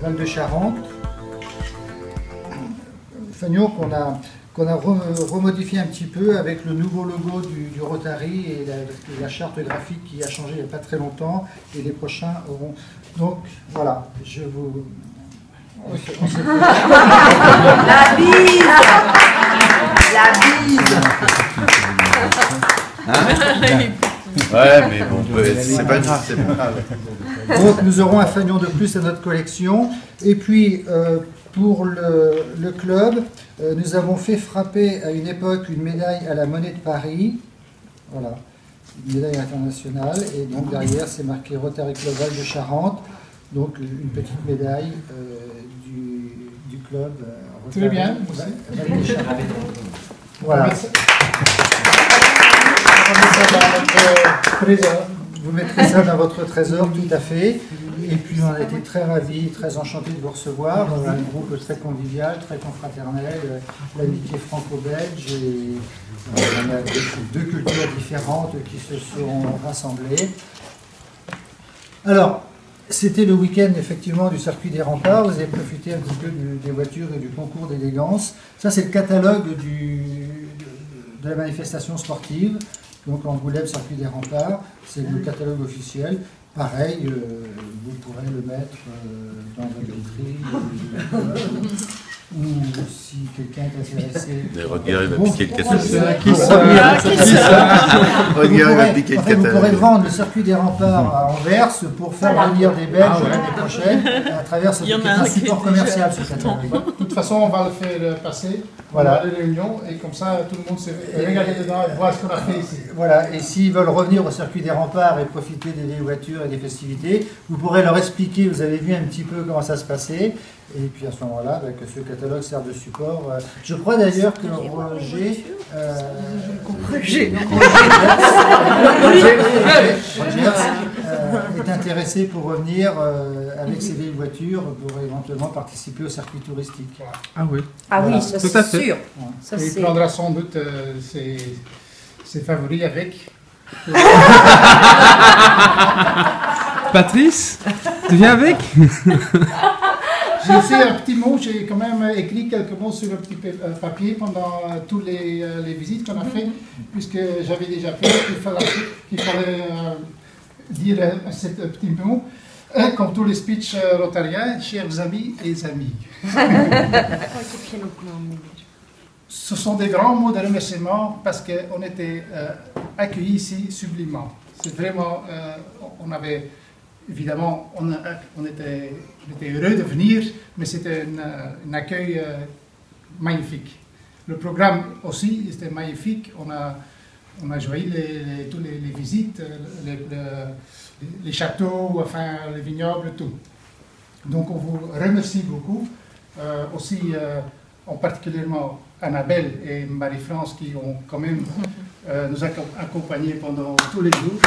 Val de Charente. Fagnon qu'on a remodifié un petit peu avec le nouveau logo du Rotary et la charte graphique qui a changé il n'y a pas très longtemps, et les prochains auront... Donc voilà, je vous... La bise. La bise. Ouais, mais bon, c'est pas grave, c'est pas grave. Donc nous aurons un fanion de plus à notre collection. Et puis pour le club, nous avons fait frapper à une époque une médaille à la Monnaie de Paris. Voilà, une médaille internationale. Et donc derrière c'est marqué Rotary Club Val de Charente. Donc une petite médaille du club. Très bien, Val de Charente. Voilà. Vous mettrez ça dans votre trésor, tout à fait. Et puis on a été très ravis, très enchantés de vous recevoir. On a un groupe très convivial, très confraternel, l'amitié franco-belge. Et on a deux cultures différentes qui se sont rassemblées. Alors, c'était le week-end effectivement du circuit des remparts. Vous avez profité un petit peu des voitures et du concours d'élégance. Ça, c'est le catalogue de la manifestation sportive. Donc Angoulême, circuit des remparts, c'est le catalogue officiel. Pareil, vous pourrez le mettre dans votre vitrine. Ou si quelqu'un est intéressé. Regarde, il va piquer le catalogue. Vous pourrez vendre le circuit des remparts à Anvers pour faire venir des Belges l'année prochaine à travers ce un support commercial, ce catalogue. De toute façon, on va le faire passer. Voilà, les réunions, et comme ça, tout le monde s'est regardé dedans et voit ce qu'on a fait ici. Voilà, et s'ils veulent revenir au circuit des remparts et profiter des vieilles voitures et des festivités, vous pourrez leur expliquer, vous avez vu un petit peu comment ça se passait, et puis à ce moment-là, que ce catalogue sert de support. Je crois d'ailleurs que Roger est intéressé pour revenir avec ses vieilles voitures pour éventuellement participer au circuit touristique. Ah oui. Ah oui, ça c'est sûr. Ça, il prendra sans doute ses favoris avec. Patrice, tu viens avec? J'ai aussi un petit mot, j'ai quand même écrit quelques mots sur un petit papier pendant toutes les visites qu'on a fait, puisque j'avais déjà fait qu'il fallait dire ce petit mot, comme tous les speeches rotariens, chers amis et amis. Ce sont des grands mots de remerciement parce qu'on était accueillis ici sublimement. C'est vraiment, on avait... Évidemment, on était heureux de venir, mais c'était un accueil magnifique. Le programme aussi était magnifique. On a joui toutes les visites, les châteaux, enfin, les vignobles, tout. Donc on vous remercie beaucoup. Aussi, en particulièrement Annabelle et Marie-France qui ont quand même nous accompagnés pendant tous les jours.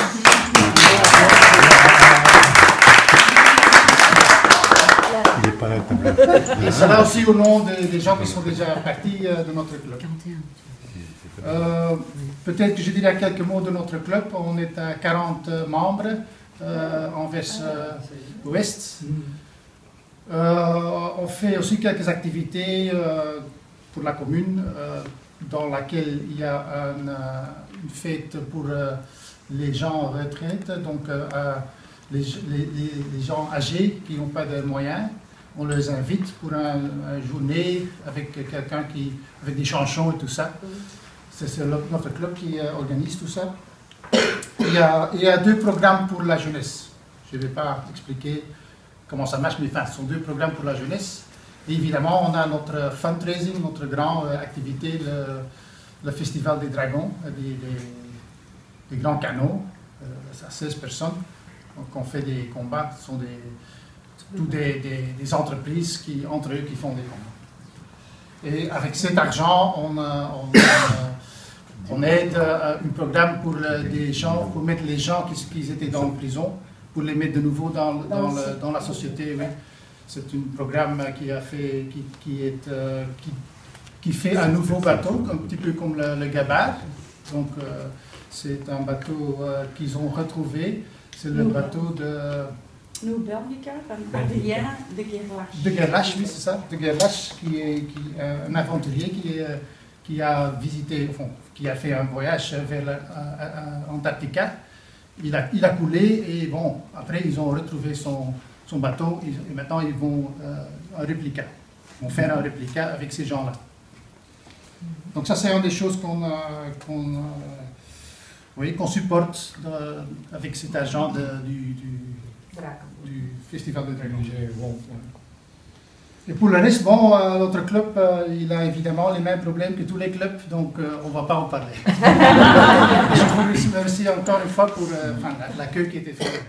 Et cela aussi au nom des gens qui sont déjà partis de notre club. Peut-être que je dirais quelques mots de notre club. On est à 40 membres Anvers-Ouest. On fait aussi quelques activités pour la commune, dans laquelle il y a une fête pour les gens en retraite, donc les gens âgés qui n'ont pas de moyens. On les invite pour une journée avec quelqu'un avec des chansons et tout ça. C'est notre club qui organise tout ça. Il y a deux programmes pour la jeunesse. Je ne vais pas expliquer comment ça marche, mais enfin, ce sont deux programmes pour la jeunesse. Et évidemment, on a notre fundraising, notre grande activité, le Festival des Dragons, des grands canots, à 16 personnes. Donc on fait des combats, ce sont des entreprises entre eux qui font des combats. Et avec cet argent, on aide un programme pour des gens, pour mettre les gens qui étaient dans la prison, pour les mettre de nouveau dans la société. Oui. C'est un programme qui fait un nouveau bateau, un petit peu comme le Gabar. Donc c'est un bateau qu'ils ont retrouvé. C'est le bateau Snow Belgica van Adrien de Gerlache. De Gerlache, oui, c'est ça. De Gerlache, qui est un aventurier qui a visité, enfin, qui a fait un voyage vers l'Antarctica. Il a coulé et bon, après ils ont retrouvé son bateau et maintenant ils vont un réplica. Ils vont faire un réplica avec ces gens-là. Donc ça c'est une des choses qu'on supporte avec cet agent du Festival de Dragon. Et pour le reste, bon, notre club, il a évidemment les mêmes problèmes que tous les clubs, donc on ne va pas en parler. Je vous remercie encore une fois pour l'accueil qui a été fait.